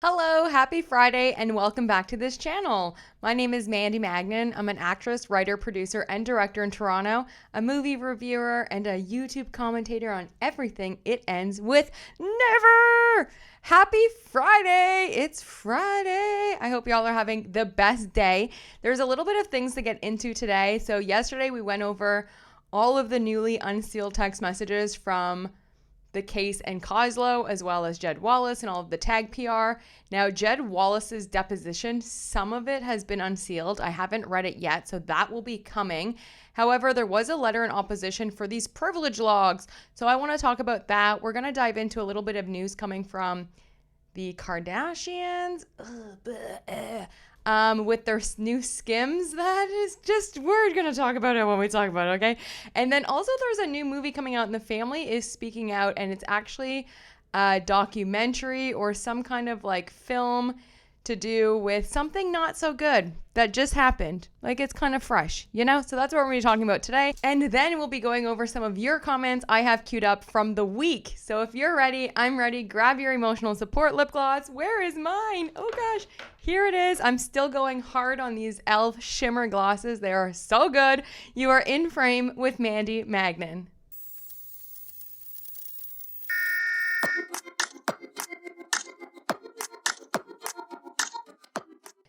Hello, happy Friday, and welcome back to this channel. My name is Mandy Magnan. I'm an actress, writer, producer, and director in Toronto, a movie reviewer, and a YouTube commentator on everything it ends with never. Happy Friday! It's Friday. I hope y'all are having the best day. There's a little bit of things to get into today. So yesterday we went over all of the newly unsealed text messages from the case and Coslow, as well as Jed Wallace and all of the tag PR. Now, Jed Wallace's deposition, some of it has been unsealed. I haven't read it yet, so that will be coming. However, there was a letter in opposition for these privilege logs. So I want to talk about that. We're going to dive into a little bit of news coming from the Kardashians. With their new SKIMS. That is just, we're going to talk about it when we talk about it, okay? And then also there's a new movie coming out, and the family is speaking out, and it's actually a documentary or some kind of like film to do with something not so good that just happened. Like, it's kind of fresh, you know? So that's what we're going to be talking about today. And then we'll be going over some of your comments I have queued up from the week. So if you're ready, I'm ready. Grab your emotional support lip gloss. Where is mine? Oh gosh, here it is. I'm still going hard on these e.l.f. shimmer glosses. They are so good. You are in frame with Mandy Magnan.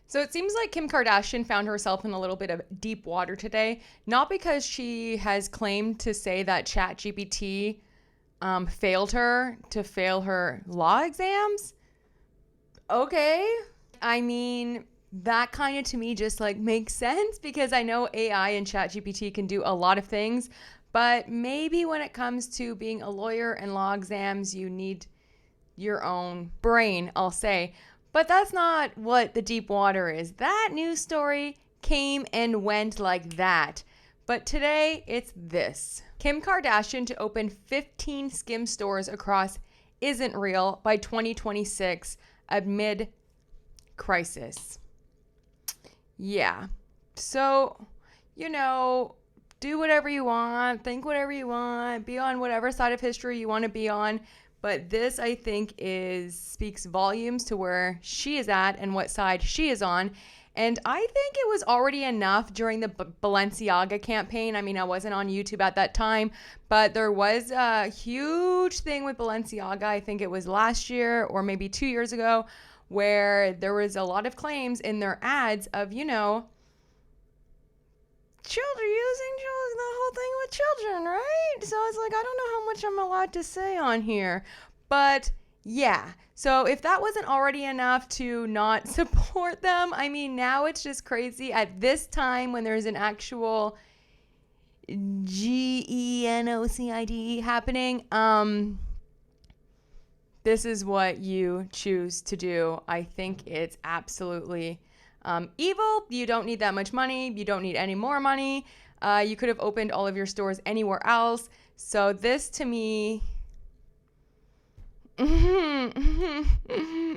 So it seems like Kim Kardashian found herself in a little bit of deep water today, not because she has claimed to say that ChatGPT failed her to fail her law exams. Okay. I mean, that kind of to me just like makes sense because I know AI and ChatGPT can do a lot of things, but maybe when it comes to being a lawyer and law exams, you need your own brain, I'll say. But that's not what the deep water is. That news story came and went like that. But today, it's this. Kim Kardashian to open 15 Skim stores across isn't real by 2026 amid crisis. Yeah. So, do whatever you want, think whatever you want, be on whatever side of history you want to be on. But this, I think, speaks volumes to where she is at and what side she is on. And I think it was already enough during the Balenciaga campaign. I mean, I wasn't on YouTube at that time, but there was a huge thing with Balenciaga. I think it was last year or maybe 2 years ago, where there was a lot of claims in their ads of, children using the whole thing with children, right? So it's like, I don't know how much I'm allowed to say on here, but yeah. So if that wasn't already enough to not support them, I mean, now it's just crazy at this time when there's an actual genocide happening. This is what you choose to do. I think it's absolutely evil. You don't need that much money. You don't need any more money. You could have opened all of your stores anywhere else. So this to me,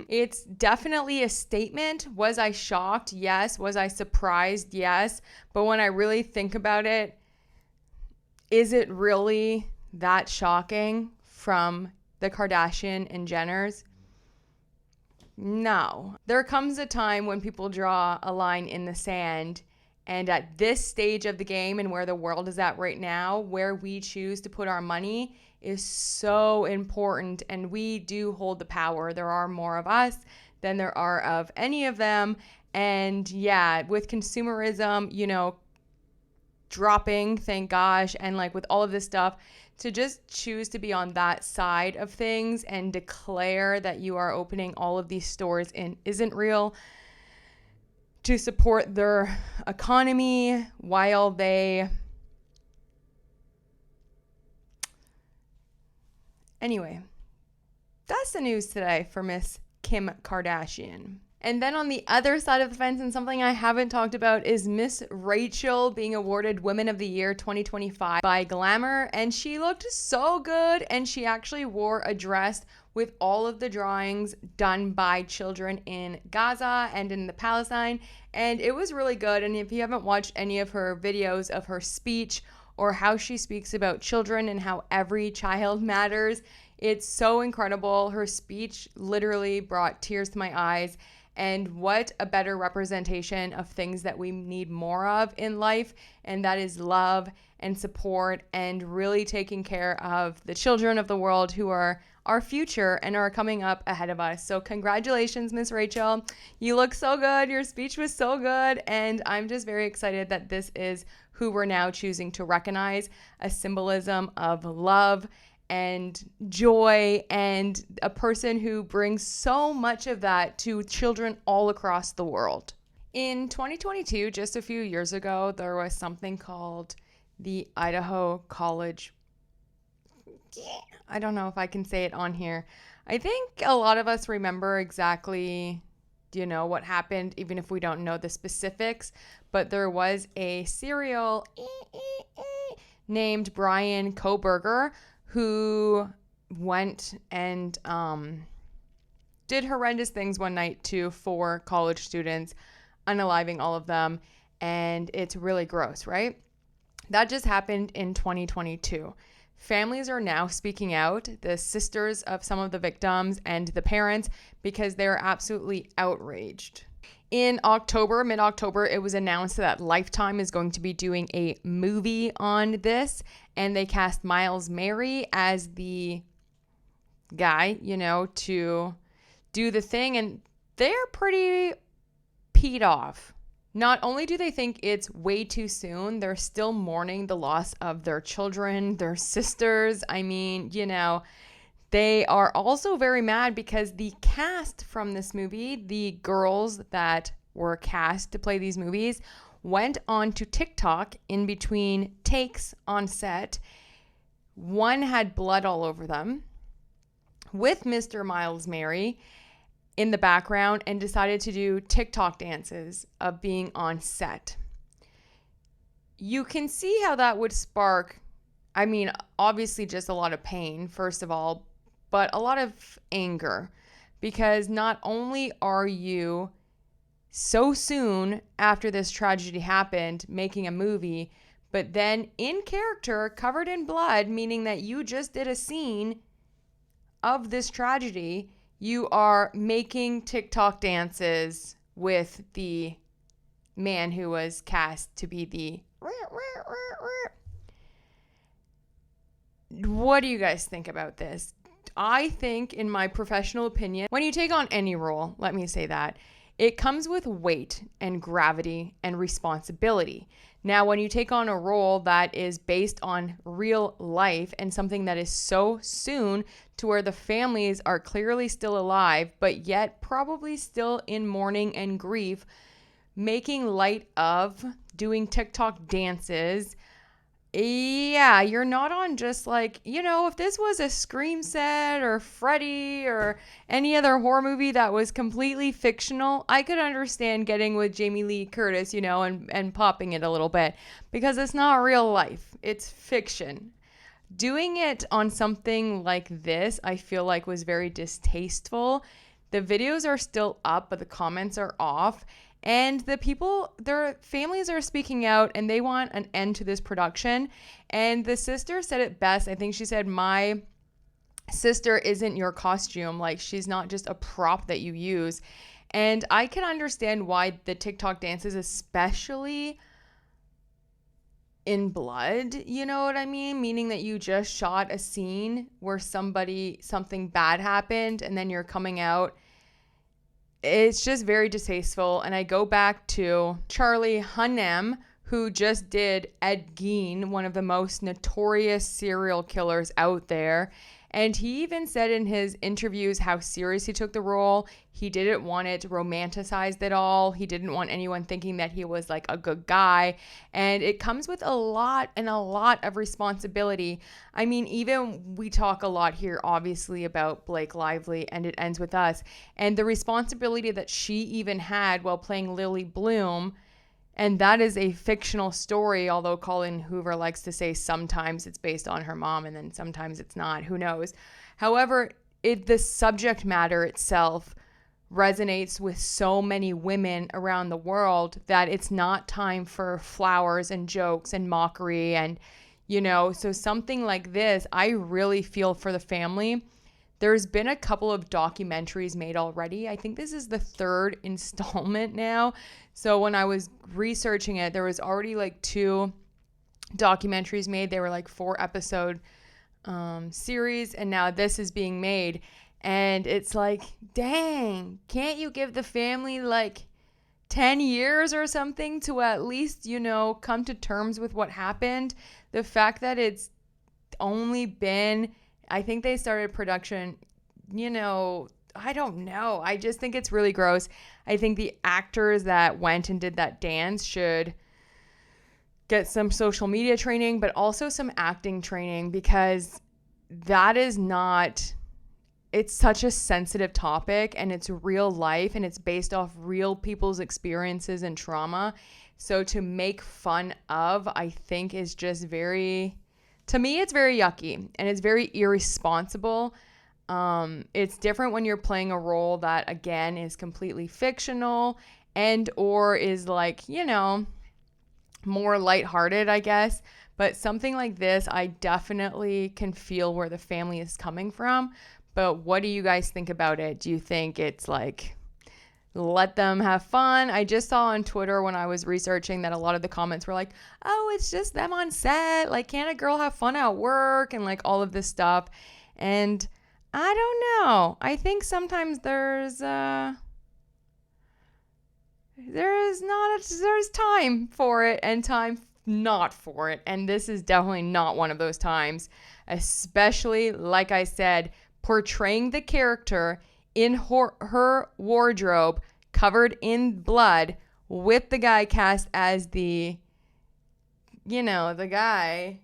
it's definitely a statement. Was I shocked? Yes. Was I surprised? Yes. But when I really think about it, is it really that shocking from the Kardashian and Jenners? No. There comes a time when people draw a line in the sand, and at this stage of the game and where the world is at right now, where we choose to put our money is so important, and we do hold the power. There are more of us than there are of any of them. And yeah, with consumerism, dropping, thank gosh, and like with all of this stuff, to just choose to be on that side of things and declare that you are opening all of these stores in isn't real, to support their economy while they... Anyway, that's the news today for Miss Kim Kardashian. And then on the other side of the fence, and something I haven't talked about, is Miss Rachel being awarded Women of the Year 2025 by Glamour. And she looked so good. And she actually wore a dress with all of the drawings done by children in Gaza and in the Palestine. And it was really good. And if you haven't watched any of her videos of her speech or how she speaks about children and how every child matters, It's so incredible. Her speech literally brought tears to my eyes. And what a better representation of things that we need more of in life. And that is love and support and really taking care of the children of the world who are our future and are coming up ahead of us. So congratulations, Miss Rachel. You look so good. Your speech was so good. And I'm just very excited that this is who we're now choosing to recognize, a symbolism of love and joy, and a person who brings so much of that to children all across the world. In 2022, just a few years ago, there was something called the Idaho College. I don't know if I can say it on here. I think a lot of us remember exactly, what happened, even if we don't know the specifics. But there was a serial named Brian Koberger who went and did horrendous things one night to 4 college students, unaliving all of them. And it's really gross, right? That just happened in 2022. Families are now speaking out, the sisters of some of the victims and the parents, because they're absolutely outraged. In October, mid-October, it was announced that Lifetime is going to be doing a movie on this, and they cast Miles Mary as the guy, to do the thing, and they're pretty peed off. Not only do they think it's way too soon, they're still mourning the loss of their children, their sisters. I mean, they are also very mad because the cast from this movie, the girls that were cast to play these movies, went on to TikTok in between takes on set. One had blood all over them with Mr. Miles Mary in the background and decided to do TikTok dances of being on set. You can see how that would spark, obviously just a lot of pain, first of all, but a lot of anger, because not only are you so soon after this tragedy happened making a movie, but then in character, covered in blood, meaning that you just did a scene of this tragedy, you are making TikTok dances with the man who was cast to be the... What do you guys think about this? I think, in my professional opinion, when you take on any role, let me say that, it comes with weight and gravity and responsibility. Now, when you take on a role that is based on real life and something that is so soon to where the families are clearly still alive, but yet probably still in mourning and grief, making light of doing TikTok dances, yeah, you're not on just like, if this was a Scream set or Freddy or any other horror movie that was completely fictional, I could understand getting with Jamie Lee Curtis, and popping it a little bit, because it's not real life. It's fiction. Doing it on something like this, I feel like was very distasteful. The videos are still up, but the comments are off. And the people, their families are speaking out and they want an end to this production. And the sister said it best. I think she said, "My sister isn't your costume. Like, she's not just a prop that you use." And I can understand why the TikTok dances, especially in blood, you know what I mean? Meaning that you just shot a scene where something bad happened and then you're coming out. It's just very distasteful. And I go back to Charlie Hunnam, who just did Ed Gein, one of the most notorious serial killers out there. And he even said in his interviews how serious he took the role. He didn't want it romanticized at all. He didn't want anyone thinking that he was like a good guy. And it comes with a lot of responsibility. I mean, even we talk a lot here, obviously, about Blake Lively, and It Ends With Us. And the responsibility that she even had while playing Lily Bloom. And that is a fictional story, although Colin Hoover likes to say sometimes it's based on her mom and then sometimes it's not. Who knows? However, the subject matter itself resonates with so many women around the world that it's not time for flowers and jokes and mockery and, So something like this, I really feel for the family. There's been a couple of documentaries made already. I think this is the third installment now. So when I was researching it, there was already like 2 documentaries made. They were like 4-episode series, and now this is being made. And it's like, dang, can't you give the family like 10 years or something to at least, come to terms with what happened? The fact that it's only been, I think they started production, I don't know. I just think it's really gross. I think the actors that went and did that dance should get some social media training, but also some acting training, because that is not, it's such a sensitive topic, and it's real life, and it's based off real people's experiences and trauma. So to make fun of, I think, is just very, to me, it's very yucky, and it's very irresponsible. It's different when you're playing a role that, again, is completely fictional and or is like, more lighthearted, I guess. But something like this, I definitely can feel where the family is coming from. But what do you guys think about it? Do you think it's like, let them have fun? I just saw on Twitter when I was researching that a lot of the comments were like, oh, it's just them on set. Like, can't a girl have fun at work? And like all of this stuff. And I don't know. I think sometimes there's time for it and time not for it. And this is definitely not one of those times, especially, like I said, portraying the character in her wardrobe covered in blood with the guy cast as the guy,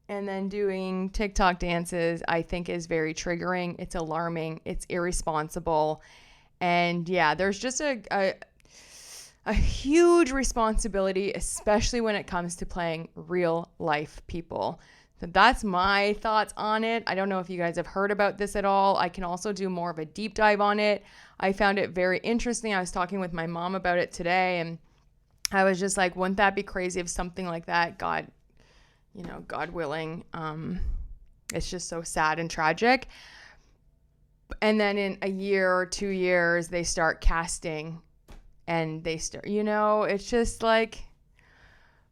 and then doing TikTok dances, I think is very triggering. It's alarming. It's irresponsible. And yeah, there's just a huge responsibility, especially when it comes to playing real life people. So that's my thoughts on it. I don't know if you guys have heard about this at all. I can also do more of a deep dive on it. I found it very interesting. I was talking with my mom about it today, and I was just like, wouldn't that be crazy if something like that God willing. It's just so sad and tragic. And then in a year or 2 years, they start casting, and they start, it's just like,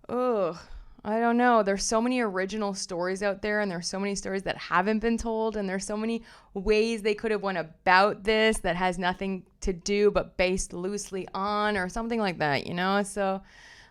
ugh, I don't know. There's so many original stories out there, and there's so many stories that haven't been told, and there's so many ways they could have went about this that has nothing to do but based loosely on or something like that, So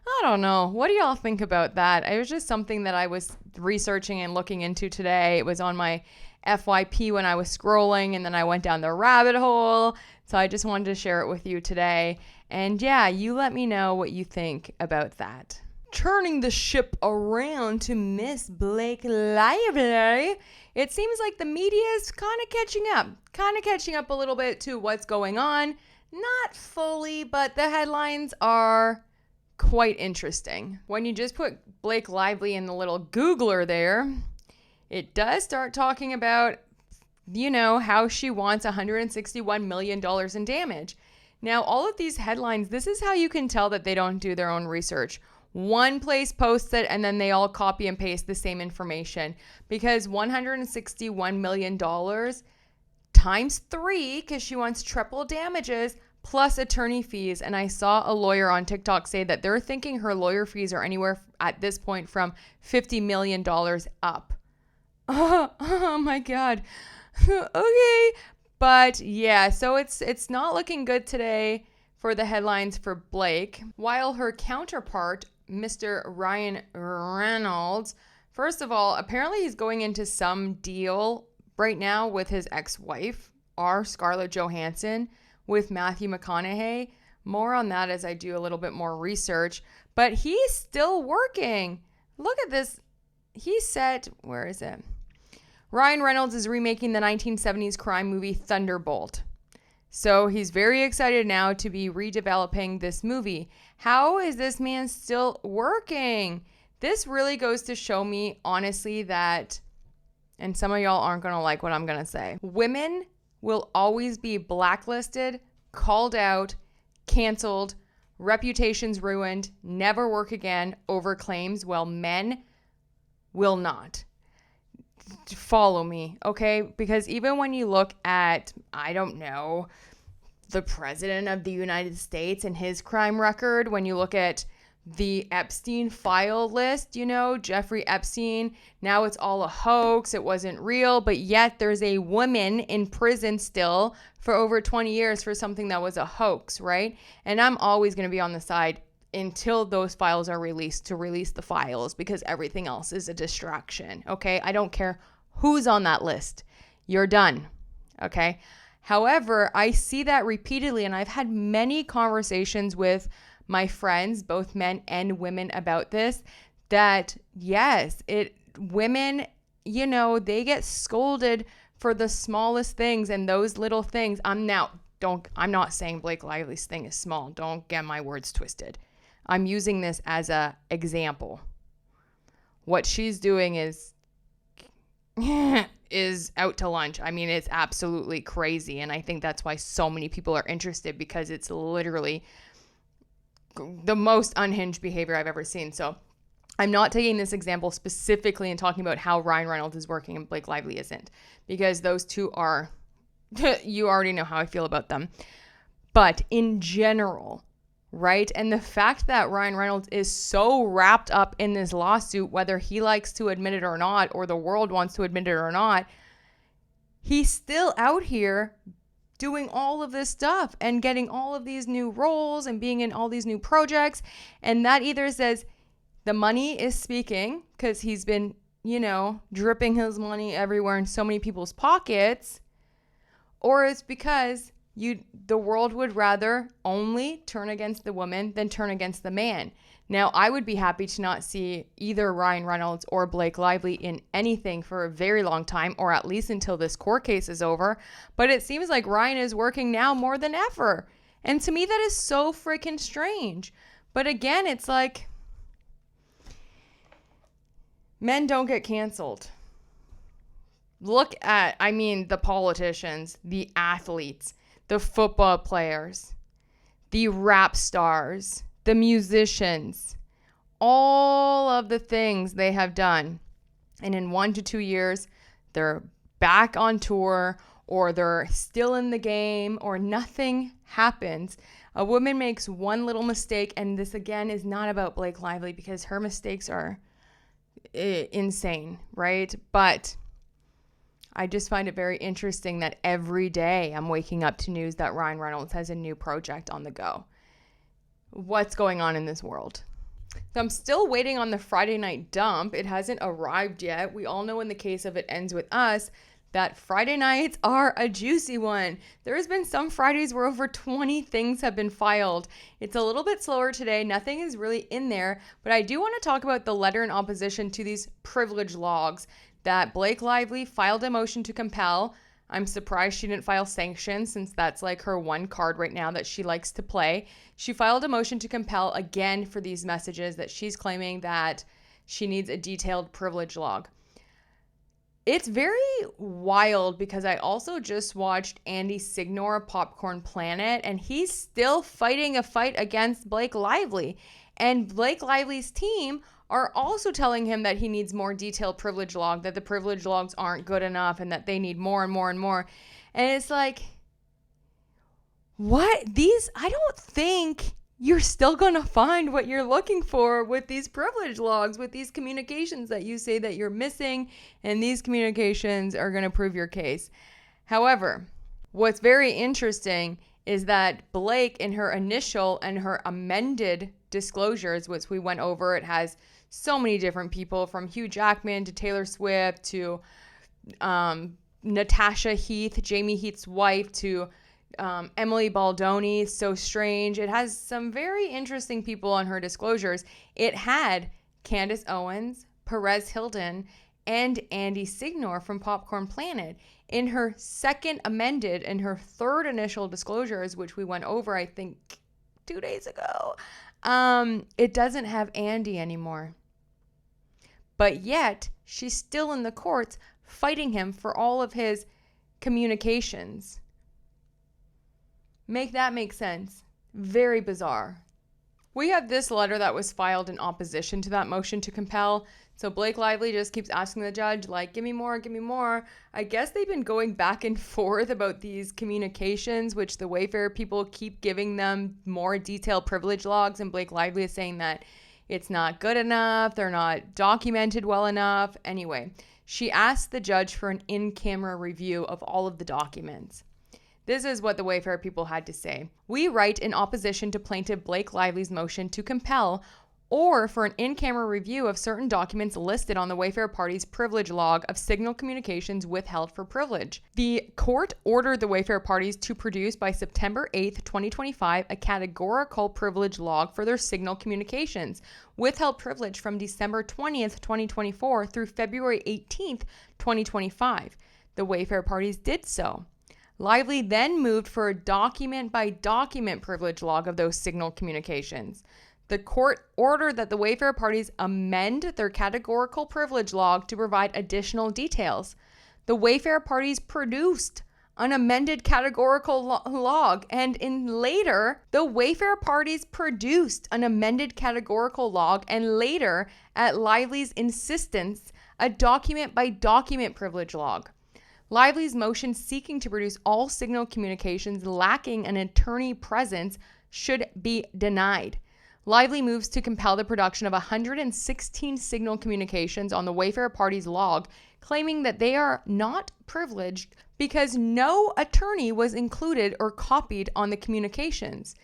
I don't know. What do y'all think about that? It was just something that I was researching and looking into today. It was on my FYP when I was scrolling, and then I went down the rabbit hole. So I just wanted to share it with you today. And yeah, you let me know what you think about that. Turning the ship around to Miss Blake Lively, it seems like the media is kind of catching up a little bit to what's going on. Not fully, but the headlines are quite interesting. When you just put Blake Lively in the little Googler there, it does start talking about, how she wants $161 million in damage. Now, all of these headlines, this is how you can tell that they don't do their own research. One place posts it, and then they all copy and paste the same information, because $161 million times 3, because she wants triple damages, plus attorney fees. And I saw a lawyer on TikTok say that they're thinking her lawyer fees are anywhere at this point from $50 million up. Oh my God. Okay. But yeah, so it's not looking good today for the headlines for Blake, while her counterpart, Mr. Ryan Reynolds, first of all, apparently he's going into some deal right now with his ex-wife, Scarlett Johansson, with Matthew McConaughey. More on that as I do a little bit more research. But he's still working. Look at this. He said, where is it? Ryan Reynolds is remaking the 1970s crime movie Thunderbolt. So he's very excited now to be redeveloping this movie. How is this man still working? This really goes to show me, honestly, that, and some of y'all aren't going to like what I'm going to say, women will always be blacklisted, called out, canceled, reputations ruined, never work again over claims, while men will not. Follow me, okay? Because even when you look at, I don't know, the president of the United States and his crime record, when you look at the Epstein file list, Jeffrey Epstein, now it's all a hoax, it wasn't real, but yet there's a woman in prison still for over 20 years for something that was a hoax, right? And I'm always going to be on the side until those files are released to release the files, because everything else is a distraction, okay? I don't care who's on that list. You're done, okay? However, I see that repeatedly, and I've had many conversations with my friends, both men and women, about this, that yes, women, they get scolded for the smallest things, and those little things. I'm not saying Blake Lively's thing is small. Don't get my words twisted. I'm using this as a example. What she's doing is out to lunch. I mean, it's absolutely crazy. And I think that's why so many people are interested, because it's literally the most unhinged behavior I've ever seen. So I'm not taking this example specifically and talking about how Ryan Reynolds is working and Blake Lively isn't, because those two are, you already know how I feel about them. But in general, right? And the fact that Ryan Reynolds is so wrapped up in this lawsuit, whether he likes to admit it or not, or the world wants to admit it or not, he's still out here doing all of this stuff and getting all of these new roles and being in all these new projects. And that either says the money is speaking, because he's been, dripping his money everywhere in so many people's pockets, or it's because the world would rather only turn against the woman than turn against the man. Now, I would be happy to not see either Ryan Reynolds or Blake Lively in anything for a very long time, or at least until this court case is over. But it seems like Ryan is working now more than ever. And to me, that is so freaking strange. But again, it's like, men don't get canceled. Look at, the politicians, the athletes, the football players, the rap stars, the musicians, all of the things they have done. And in 1 to 2 years, they're back on tour, or they're still in the game, or nothing happens. A woman makes one little mistake, and this again is not about Blake Lively, because her mistakes are insane, right? But I just find it very interesting that every day I'm waking up to news that Ryan Reynolds has a new project on the go. What's going on in this world? So I'm still waiting on the Friday night dump. It hasn't arrived yet. We all know in the case of It Ends With Us that Friday nights are a juicy one. There has been some Fridays where over 20 things have been filed. It's a little bit slower today. Nothing is really in there, but I do want to talk about the letter in opposition to these privilege logs that Blake Lively filed a motion to compel. I'm surprised she didn't file sanctions, since that's like her one card right now that she likes to play. She filed a motion to compel again for these messages that she's claiming that she needs a detailed privilege log. It's very wild, because I also just watched Andy Signor, Popcorn Planet, and he's still fighting a fight against Blake Lively. And Blake Lively's team are also telling him that he needs more detailed privilege log, that the privilege logs aren't good enough, and that they need more and more and more. And it's like, what? I don't think you're still going to find what you're looking for with these privilege logs, with these communications that you say that you're missing, and these communications are going to prove your case. However, what's very interesting is that Blake, in her initial and her amended disclosures, which we went over, it has so many different people, from Hugh Jackman to Taylor Swift to Natasha Heath, Jamie Heath's wife, to Emily Baldoni, So Strange. It has some very interesting people on her disclosures. It had Candace Owens, Perez Hilton, and Andy Signor from Popcorn Planet. In her second amended and her third initial disclosures, which we went over, I think 2 days ago, it doesn't have Andy anymore. But yet, she's still in the courts fighting him for all of his communications. Make that make sense. Very bizarre. We have this letter that was filed in opposition to that motion to compel. So Blake Lively just keeps asking the judge, like, give me more, give me more. I guess they've been going back and forth about these communications, which the Wayfarer people keep giving them more detailed privilege logs. And Blake Lively is saying that it's not good enough. They're not documented well enough. Anyway, she asked the judge for an in-camera review of all of the documents. This is what the Wayfarer people had to say. We write in opposition to plaintiff Blake Lively's motion to compel or for an in-camera review of certain documents listed on the Wayfarer party's privilege log of signal communications withheld for privilege. The court ordered the Wayfarer parties to produce by September 8th, 2025, a categorical privilege log for their signal communications, withheld privilege from December 20th, 2024 through February 18th, 2025. The Wayfarer parties did so. Lively then moved for a document-by-document privilege log of those signal communications. The court ordered that the Wayfarer parties amend their categorical privilege log to provide additional details. The Wayfarer parties produced an amended categorical log, and later, the Wayfarer parties produced an amended categorical log, and later, at Lively's insistence, a document-by-document privilege log. Lively's motion seeking to produce all signal communications lacking an attorney presence should be denied. Lively moves to compel the production of 116 signal communications on the Wayfarer party's log, claiming that they are not privileged because no attorney was included or copied on the communications.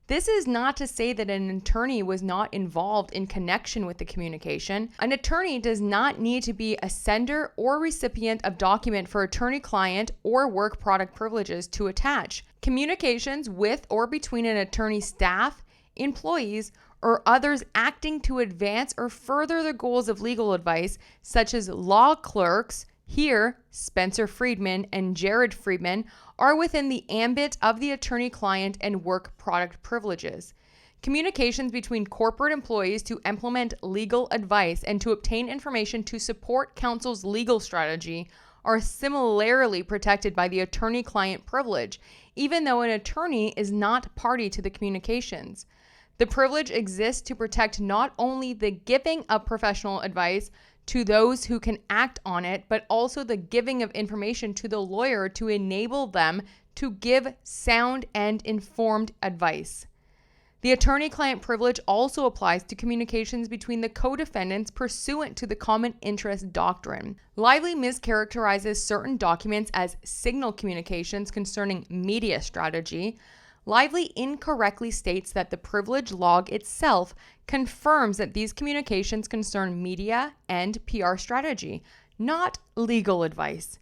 This is not to say that an attorney was not involved in connection with the communication. An attorney does not need to be a sender or recipient of document for attorney-client or work product privileges to attach. Communications with or between an attorney's staff, employees, or others acting to advance or further the goals of legal advice, such as law clerks, here, Spencer Friedman and Jared Friedman, are within the ambit of the attorney-client and work product privileges. Communications between corporate employees to implement legal advice and to obtain information to support counsel's legal strategy are similarly protected by the attorney-client privilege, even though an attorney is not party to the communications. The privilege exists to protect not only the giving of professional advice to those who can act on it, but also the giving of information to the lawyer to enable them to give sound and informed advice. The attorney-client privilege also applies to communications between the co-defendants pursuant to the common interest doctrine. Lively mischaracterizes certain documents as signal communications concerning media strategy. Lively incorrectly states that the privilege log itself confirms that these communications concern media and PR strategy, not legal advice.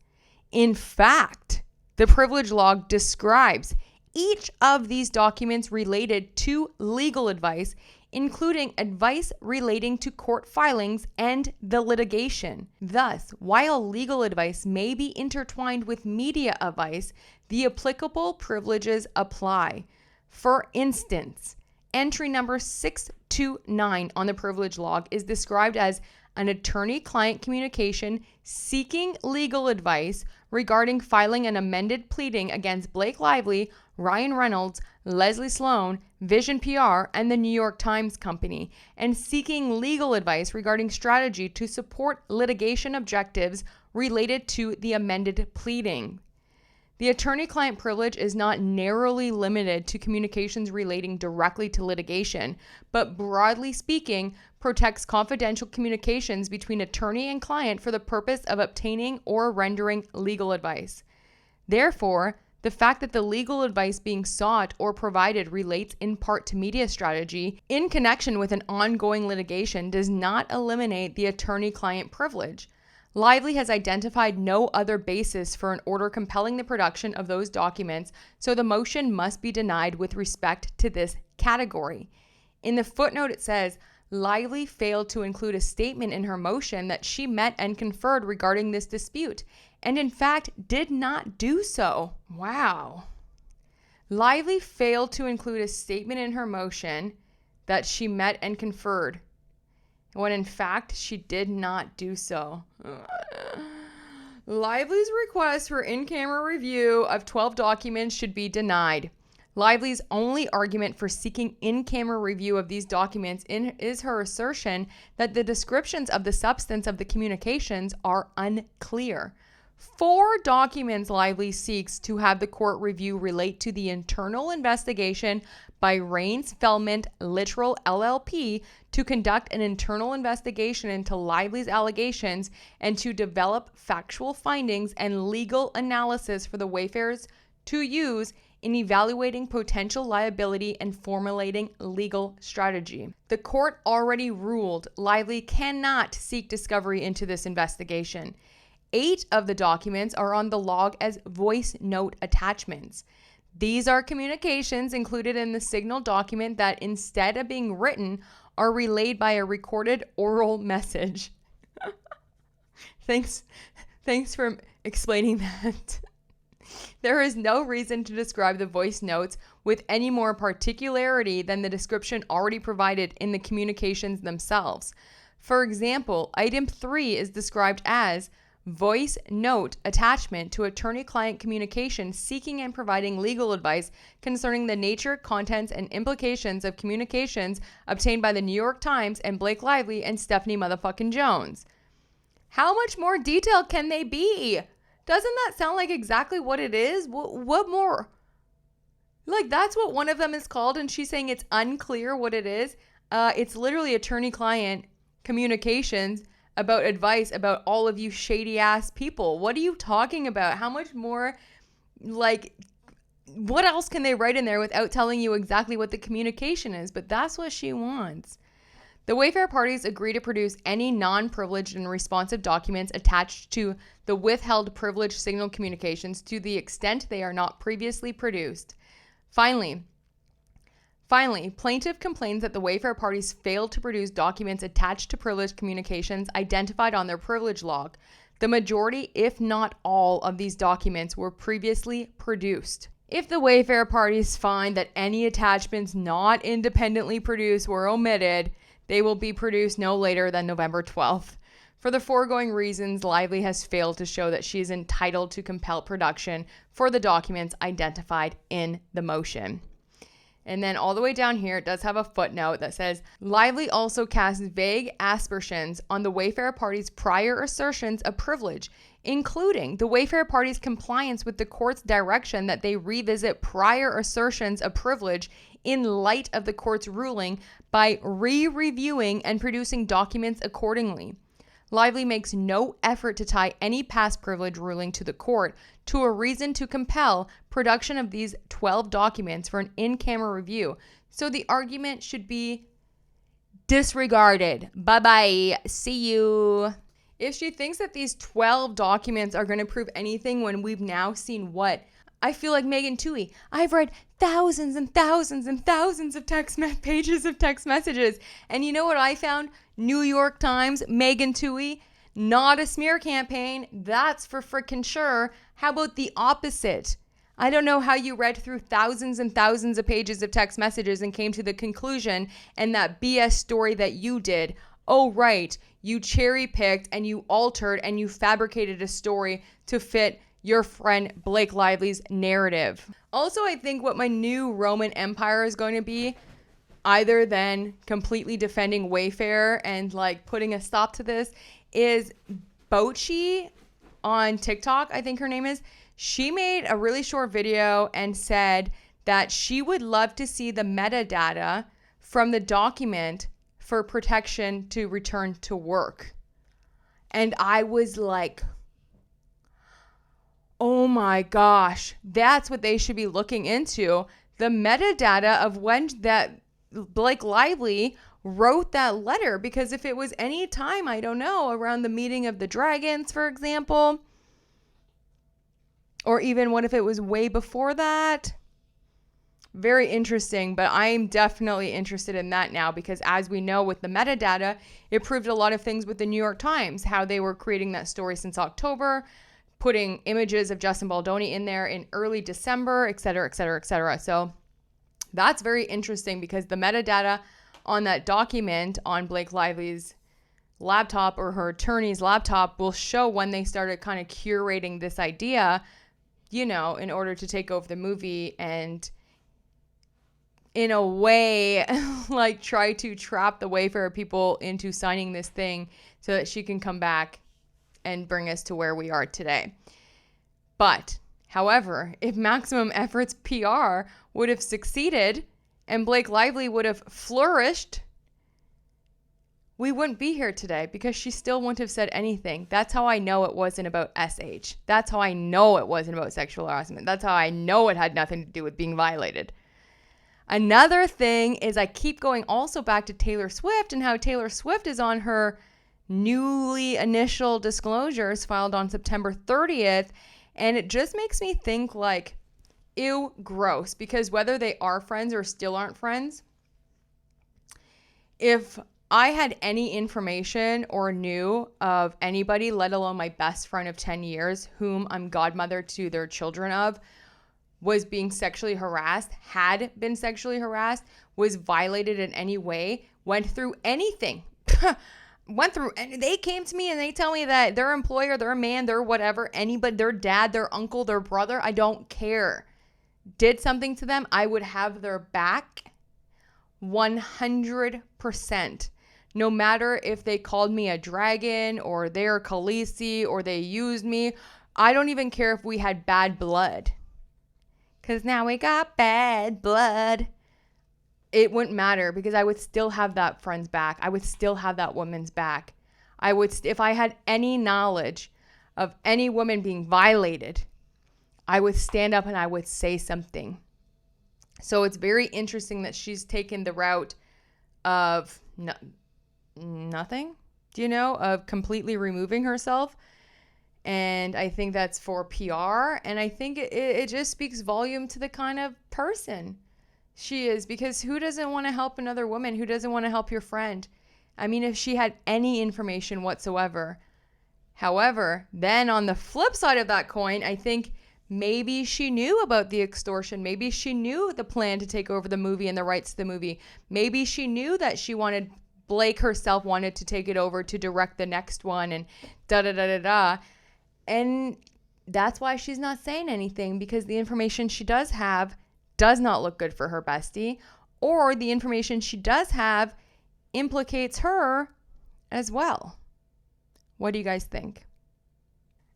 In fact, the privilege log describes each of these documents related to legal advice, including advice relating to court filings and the litigation. Thus, while legal advice may be intertwined with media advice, the applicable privileges apply. For instance, entry number 629 on the privilege log is described as an attorney-client communication seeking legal advice regarding filing an amended pleading against Blake Lively, Ryan Reynolds, Leslie Sloan, Vision PR, and the New York Times Company, and seeking legal advice regarding strategy to support litigation objectives related to the amended pleading. The attorney-client privilege is not narrowly limited to communications relating directly to litigation, but broadly speaking, protects confidential communications between attorney and client for the purpose of obtaining or rendering legal advice. Therefore, the fact that the legal advice being sought or provided relates in part to media strategy in connection with an ongoing litigation does not eliminate the attorney-client privilege. Lively has identified no other basis for an order compelling the production of those documents, so the motion must be denied with respect to this category. In the footnote, it says, Lively failed to include a statement in her motion that she met and conferred regarding this dispute, and in fact did not do so. Wow. Lively failed to include a statement in her motion that she met and conferred, when in fact she did not do so. Lively's request for in-camera review of 12 documents should be denied. Lively's only argument for seeking in-camera review of these documents is her assertion that the descriptions of the substance of the communications are unclear. 4 documents Lively seeks to have the court review relate to the internal investigation by Rains Fellman Littoral LLP to conduct an internal investigation into Lively's allegations and to develop factual findings and legal analysis for the Wayfarers to use in evaluating potential liability and formulating legal strategy. The court already ruled Lively cannot seek discovery into this investigation. 8 of the documents are on the log as voice note attachments. These are communications included in the signal document that, instead of being written, are relayed by a recorded oral message. Thanks for explaining that. There is no reason to describe the voice notes with any more particularity than the description already provided in the communications themselves. For example, item 3 is described as voice note attachment to attorney-client communication seeking and providing legal advice concerning the nature, contents, and implications of communications obtained by the New York Times and Blake Lively and Stephanie motherfucking Jones. How much more detailed can they be? Doesn't that sound like exactly what it is? What more? Like, that's what one of them is called, and she's saying it's unclear what it is. It's literally attorney-client communications about advice about all of you shady-ass people. What are you talking about? How much more, like, what else can they write in there without telling you exactly what the communication is? But that's what she wants. The Wayfarer parties agree to produce any non-privileged and responsive documents attached to the withheld privileged signal communications to the extent they are not previously produced. Finally, plaintiff complains that the Wayfarer parties failed to produce documents attached to privileged communications identified on their privilege log. The majority, if not all, of these documents were previously produced. If the Wayfarer parties find that any attachments not independently produced were omitted, they will be produced no later than November 12th. For the foregoing reasons, Lively has failed to show that she is entitled to compel production for the documents identified in the motion. And then all the way down here, it does have a footnote that says, Lively also casts vague aspersions on the Wayfarer party's prior assertions of privilege, including the Wayfarer party's compliance with the court's direction that they revisit prior assertions of privilege in light of the court's ruling by re-reviewing and producing documents accordingly. Lively makes no effort to tie any past privilege ruling to the court to a reason to compel production of these 12 documents for an in-camera review. So the argument should be disregarded. Bye-bye. See you. If she thinks that these 12 documents are going to prove anything when we've now seen what? I feel like Megan Twohey. I've read thousands and thousands and thousands of pages of text messages. And you know what I found? New York Times, Megan Twohey, not a smear campaign. That's for frickin' sure. How about the opposite? I don't know how you read through thousands and thousands of pages of text messages and came to the conclusion and that BS story that you did. Oh, right. You cherry picked and you altered and you fabricated a story to fit your friend Blake Lively's narrative. Also, I think what my new Roman Empire is going to be, either than completely defending Wayfarer and like putting a stop to this, is Bochi on TikTok, I think her name is. She made a really short video and said that she would love to see the metadata from the document for protection to return to work. And I was like, oh my gosh, that's what they should be looking into. The metadata of when that Blake Lively wrote that letter. Because if it was any time, I don't know, around the meeting of the dragons, for example, or even what if it was way before that? Very interesting, but I'm definitely interested in that now because as we know with the metadata, it proved a lot of things with the New York Times, how they were creating that story since October, putting images of Justin Baldoni in there in early December, et cetera, et cetera, et cetera. So that's very interesting because the metadata on that document on Blake Lively's laptop or her attorney's laptop will show when they started kind of curating this idea, you know, in order to take over the movie and in a way, like try to trap the Wayfarer people into signing this thing so that she can come back and bring us to where we are today. But, however, if Maximum Efforts PR would have succeeded and Blake Lively would have flourished, we wouldn't be here today because she still wouldn't have said anything. That's how I know it wasn't about SH. That's how I know it wasn't about sexual harassment. That's how I know it had nothing to do with being violated. Another thing is I keep going also back to Taylor Swift and how Taylor Swift is on her newly initial disclosures filed on September 30th. And it just makes me think like, ew, gross. Because whether they are friends or still aren't friends, if I had any information or knew of anybody, let alone my best friend of 10 years, whom I'm godmother to their children of, was being sexually harassed, had been sexually harassed, was violated in any way, went through anything, and they came to me and they tell me that their employer, their man, their whatever, anybody, their dad, their uncle, their brother, I don't care, did something to them, I would have their back 100%. No matter if they called me a dragon or they're Khaleesi or they used me. I don't even care if we had bad blood. Because now we got bad blood. It wouldn't matter because I would still have that friend's back. I would still have that woman's back. I would, if I had any knowledge of any woman being violated, I would stand up and I would say something. So it's very interesting that she's taken the route of nothing, of completely removing herself. And I think that's for PR. And I think it just speaks volume to the kind of person she is. Because who doesn't want to help another woman? Who doesn't want to help your friend? I mean, if she had any information whatsoever. However, then on the flip side of that coin, I think maybe she knew about the extortion. Maybe she knew the plan to take over the movie and the rights to the movie. Maybe she knew that Blake herself wanted to take it over to direct the next one and da-da-da-da-da. And that's why she's not saying anything, because the information she does have does not look good for her bestie, or the information she does have implicates her as well. What do you guys think?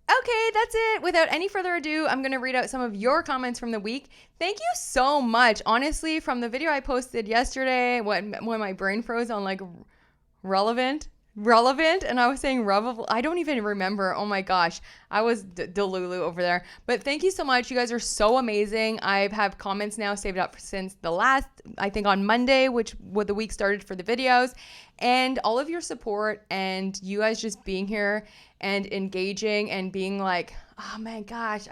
Okay, that's it. Without any further ado, I'm going to read out some of your comments from the week. Thank you so much. Honestly, from the video I posted yesterday, when my brain froze on like relevant, and I was saying relevant. I don't even remember. Oh my gosh. I was delulu over there. But thank you so much. You guys are so amazing. I have comments now saved up since the last, I think on Monday, what the week started for the videos, and all of your support and you guys just being here and engaging and being like, oh my gosh,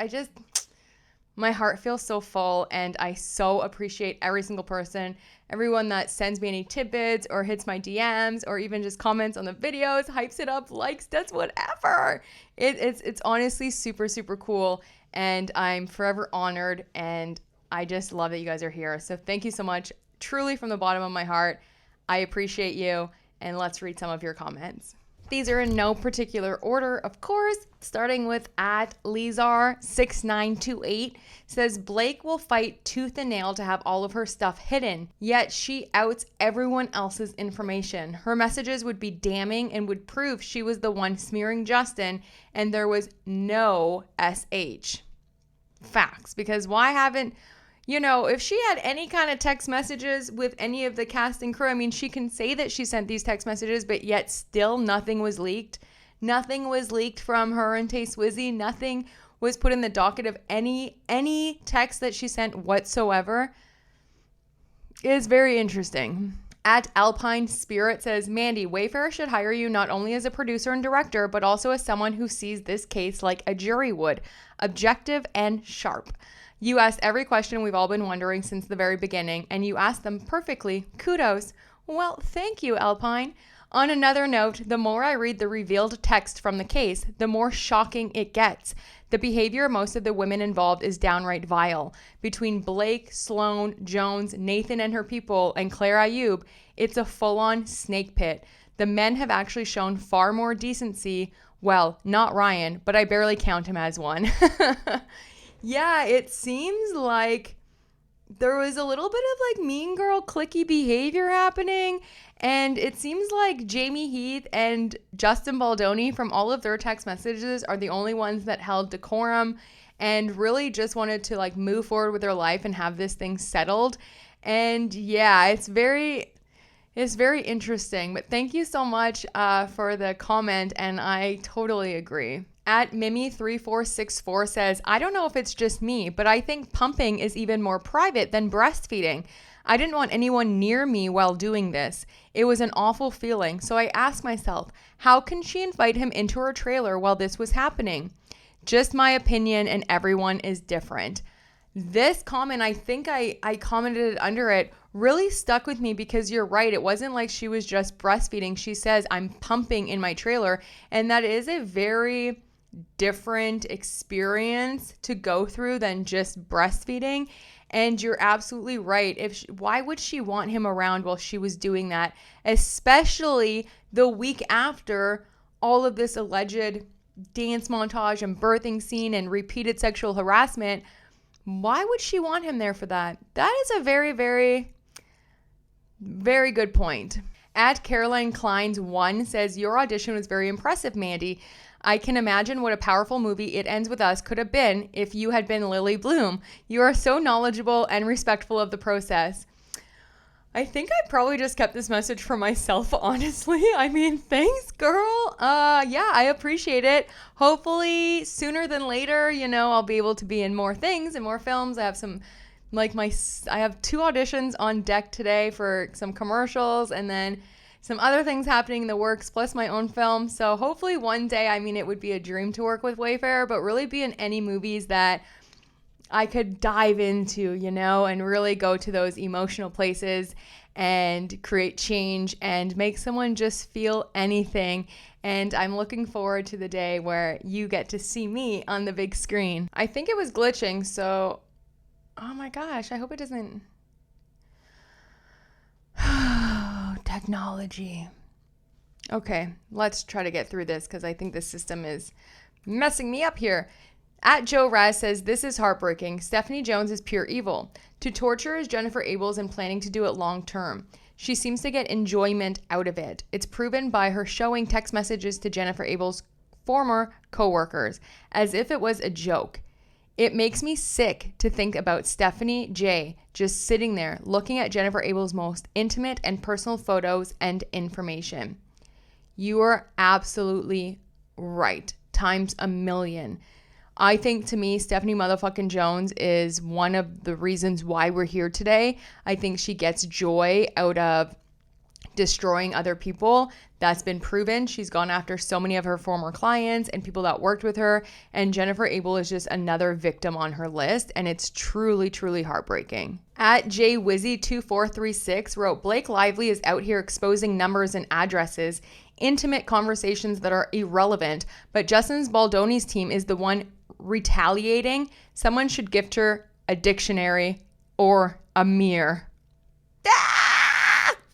my heart feels so full, and I so appreciate every single person, everyone that sends me any tidbits or hits my DMs or even just comments on the videos, hypes it up, likes, does whatever. It's honestly super, super cool, and I'm forever honored, and I just love that you guys are here. So thank you so much, truly from the bottom of my heart. I appreciate you, and let's read some of your comments. These are in no particular order, of course, starting with @Lizar6928 says Blake will fight tooth and nail to have all of her stuff hidden, yet she outs everyone else's information. Her messages would be damning and would prove she was the one smearing Justin and there was no SH. Facts, because why haven't... if she had any kind of text messages with any of the cast and crew, I mean, she can say that she sent these text messages, but yet still nothing was leaked. Nothing was leaked from her and Tay Swizzy. Nothing was put in the docket of any text that she sent whatsoever. It is very interesting. @Alpine Spirit says, Mandy, Wayfarer should hire you not only as a producer and director, but also as someone who sees this case like a jury would, objective and sharp. You asked every question we've all been wondering since the very beginning, and you asked them perfectly. Kudos. Well, thank you, Alpine. On another note, the more I read the revealed text from the case, the more shocking it gets. The behavior of most of the women involved is downright vile. Between Blake, Sloan, Jones, Nathan and her people, and Claire Ayub, it's a full-on snake pit. The men have actually shown far more decency. Well, not Ryan, but I barely count him as one. Yeah, it seems like, there was a little bit of like mean girl cliquey behavior happening. And it seems like Jamie Heath and Justin Baldoni from all of their text messages are the only ones that held decorum and really just wanted to like move forward with their life and have this thing settled. And yeah, it's very interesting. But thank you so much for the comment, and I totally agree. At Mimi3464 says, I don't know if it's just me, but I think pumping is even more private than breastfeeding. I didn't want anyone near me while doing this. It was an awful feeling. So I asked myself, how can she invite him into her trailer while this was happening? Just my opinion, and everyone is different. This comment, I think I commented under it, really stuck with me because you're right. It wasn't like she was just breastfeeding. She says, I'm pumping in my trailer. And that is a very different experience to go through than just breastfeeding. And you're absolutely right. Why would she want him around while she was doing that? Especially the week after all of this alleged dance montage and birthing scene and repeated sexual harassment. Why would she want him there for that? That is a very, very, very good point. At Caroline Klein's 1 says, your audition was very impressive, Mandy. I can imagine what a powerful movie It Ends With Us could have been if you had been Lily Bloom. You are so knowledgeable and respectful of the process. I think I probably just kept this message for myself, honestly. I mean, thanks, girl. Yeah, I appreciate it. Hopefully sooner than later, I'll be able to be in more things and more films. I have I have 2 auditions on deck today for some commercials, and then some other things happening in the works, plus my own film. So hopefully one day, it would be a dream to work with Wayfarer, but really be in any movies that I could dive into, and really go to those emotional places and create change and make someone just feel anything. And I'm looking forward to the day where you get to see me on the big screen. I think it was glitching, so, oh my gosh, I hope it doesn't. Technology. Okay, let's try to get through this because I think the system is messing me up here. At Joe Raz says, this is heartbreaking. Stephanie Jones is pure evil. To torture is Jennifer Abels and planning to do it long term. She seems to get enjoyment out of it. It's proven by her showing text messages to Jennifer Abels' former co-workers as if it was a joke. It makes me sick to think about Stephanie J. just sitting there looking at Jennifer Abels' most intimate and personal photos and information. You are absolutely right. Times a million. I think, to me, Stephanie motherfucking Jones is one of the reasons why we're here today. I think she gets joy out of destroying other people. That's been proven. She's gone after so many of her former clients and people that worked with her. And Jennifer Abel is just another victim on her list. And it's truly, truly heartbreaking. At JWizzy2436 wrote, Blake Lively is out here exposing numbers and addresses, intimate conversations that are irrelevant. But Justin Baldoni's team is the one retaliating. Someone should gift her a dictionary or a mirror.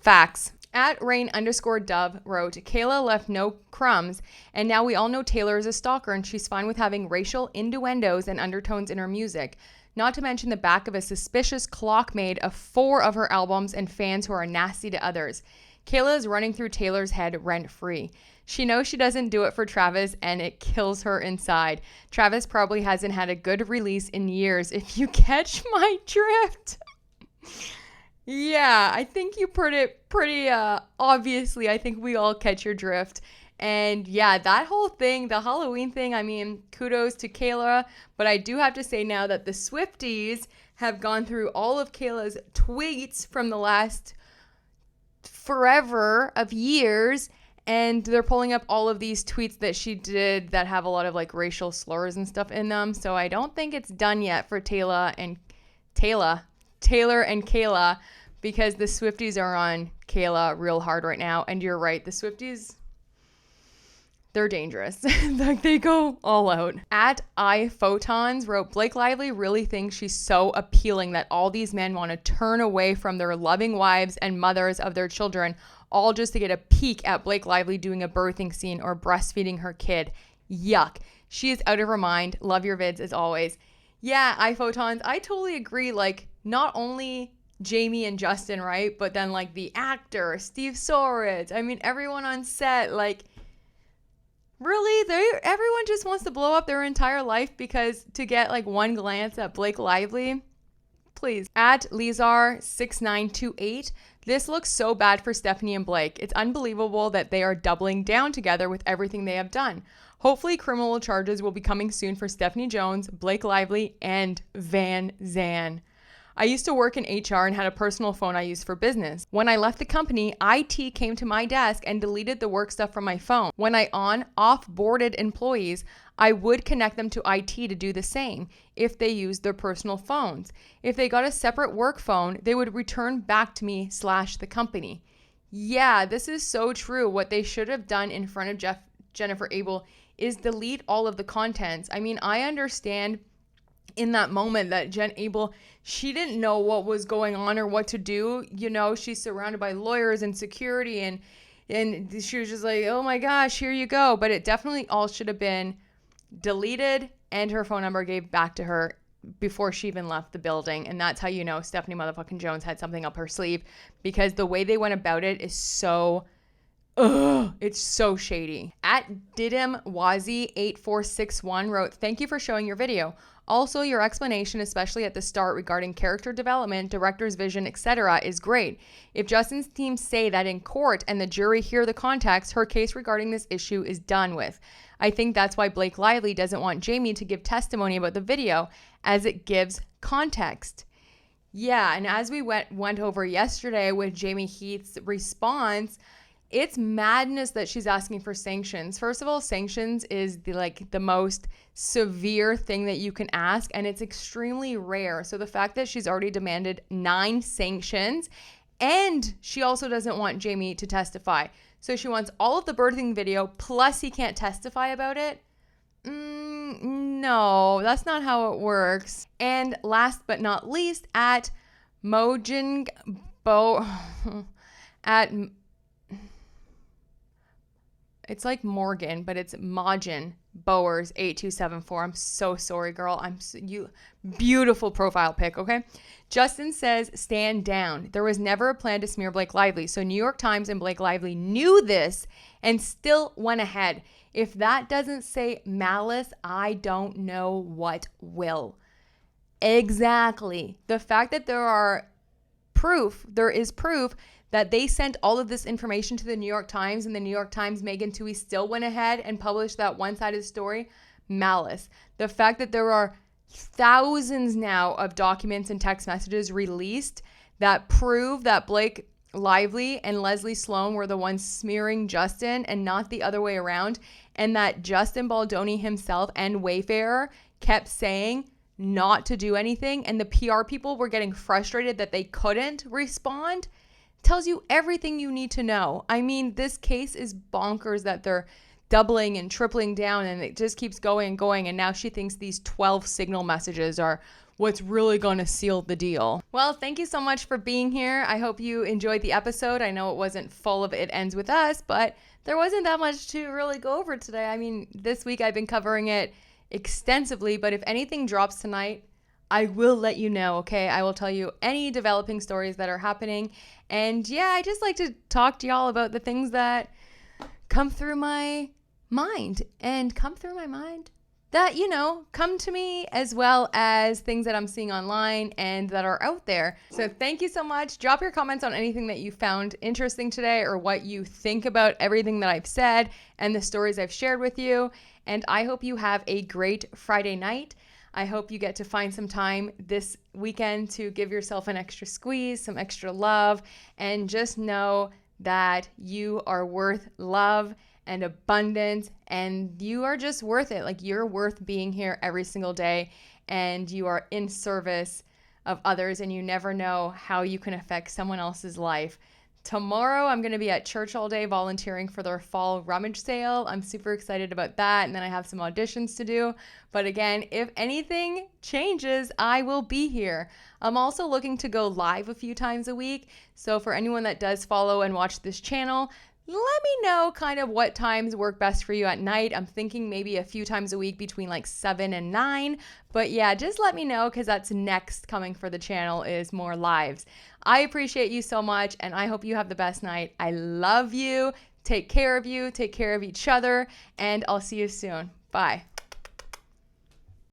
Facts. At Rain_Dove wrote, Kayla left no crumbs, and now we all know Taylor is a stalker and she's fine with having racial innuendos and undertones in her music. Not to mention the back of a suspicious clock made of 4 of her albums and fans who are nasty to others. Kayla is running through Taylor's head rent-free. She knows she doesn't do it for Travis, and it kills her inside. Travis probably hasn't had a good release in years, if you catch my drift. Yeah, I think you put it pretty obviously. I think we all catch your drift. And yeah, that whole thing, the Halloween thing, I mean, kudos to Kayla. But I do have to say now that the Swifties have gone through all of Kayla's tweets from the last forever of years. And they're pulling up all of these tweets that she did that have a lot of like racial slurs and stuff in them. So I don't think it's done yet for Taylor and Kayla, because the Swifties are on Kayla real hard right now. And you're right, the Swifties, they're dangerous. Like, they go all out. At iPhotons wrote, Blake Lively really thinks she's so appealing that all these men want to turn away from their loving wives and mothers of their children, all just to get a peek at Blake Lively doing a birthing scene or breastfeeding her kid. Yuck. She is out of her mind. Love your vids as always. Yeah, iPhotons, I totally agree. Like, not only Jamie and Justin, right? But then like the actor, Steve Soritz. I mean, everyone on set, like, really? Everyone just wants to blow up their entire life because to get like one glance at Blake Lively? Please. At Lizar6928, this looks so bad for Stephanie and Blake. It's unbelievable that they are doubling down together with everything they have done. Hopefully criminal charges will be coming soon for Stephanie Jones, Blake Lively, and Van Zandt. I used to work in HR and had a personal phone I used for business. When I left the company, IT came to my desk and deleted the work stuff from my phone. When I off-boarded employees, I would connect them to IT to do the same if they used their personal phones. If they got a separate work phone, they would return back to me / the company. Yeah, this is so true. What they should have done in front of Jennifer Abel is delete all of the contents. I mean, I understand in that moment that Jen Abel, she didn't know what was going on or what to do. You know, she's surrounded by lawyers and security and she was just like, oh my gosh, here you go. But it definitely all should have been deleted and her phone number gave back to her before she even left the building. And that's how you know Stephanie motherfucking Jones had something up her sleeve, because the way they went about it is so, it's so shady. At Didimwazi8461 wrote, thank you for showing your video. Also, your explanation, especially at the start regarding character development, director's vision, etc., is great. If Justin's team say that in court and the jury hear the context, her case regarding this issue is done with. I think that's why Blake Lively doesn't want Jamie to give testimony about the video, as it gives context. Yeah, and as we went over yesterday with Jamie Heath's response, it's madness that she's asking for sanctions. First of all, sanctions is the most severe thing that you can ask, and it's extremely rare. So the fact that she's already demanded 9 sanctions, and she also doesn't want Jamie to testify. So she wants all of the birthing video, plus he can't testify about it. No, that's not how it works. And last but not least, at Mojing Bo at it's like Morgan, but it's Majin Bowers 8274. I'm so sorry, girl. You beautiful profile pic, okay? Justin says, stand down. There was never a plan to smear Blake Lively. So New York Times and Blake Lively knew this and still went ahead. If that doesn't say malice, I don't know what will. Exactly. The fact that there is proof that they sent all of this information to the New York Times, and the New York Times, Megan Twohey, still went ahead and published that one-sided story, malice. The fact that there are thousands now of documents and text messages released that prove that Blake Lively and Leslie Sloan were the ones smearing Justin and not the other way around, and that Justin Baldoni himself and Wayfarer kept saying not to do anything, and the PR people were getting frustrated that they couldn't respond, tells you everything you need to know. I mean, this case is bonkers that they're doubling and tripling down, and it just keeps going and going. And now she thinks these 12 signal messages are what's really going to seal the deal. Well, thank you so much for being here. I hope you enjoyed the episode. I know it wasn't full of It Ends With Us, but there wasn't that much to really go over today. I mean, this week I've been covering it extensively, but if anything drops tonight, I will let you know, okay? I will tell you any developing stories that are happening. And yeah, I just like to talk to y'all about the things that come through my mind that, come to me, as well as things that I'm seeing online and that are out there. So thank you so much. Drop your comments on anything that you found interesting today, or what you think about everything that I've said and the stories I've shared with you. And I hope you have a great Friday night. I hope you get to find some time this weekend to give yourself an extra squeeze, some extra love, and just know that you are worth love and abundance, and you are just worth it. Like, you're worth being here every single day, and you are in service of others, and you never know how you can affect someone else's life. Tomorrow, I'm going to be at church all day volunteering for their fall rummage sale. I'm super excited about that. And then I have some auditions to do. But again, if anything changes, I will be here. I'm also looking to go live a few times a week. So for anyone that does follow and watch this channel, Let me know kind of what times work best for you at night. I'm thinking maybe a few times a week between like 7 and 9. But yeah, just let me know because that's next coming for the channel is more lives. I appreciate you so much and I hope you have the best night. I love you. Take care of you. Take care of each other. And I'll see you soon. Bye.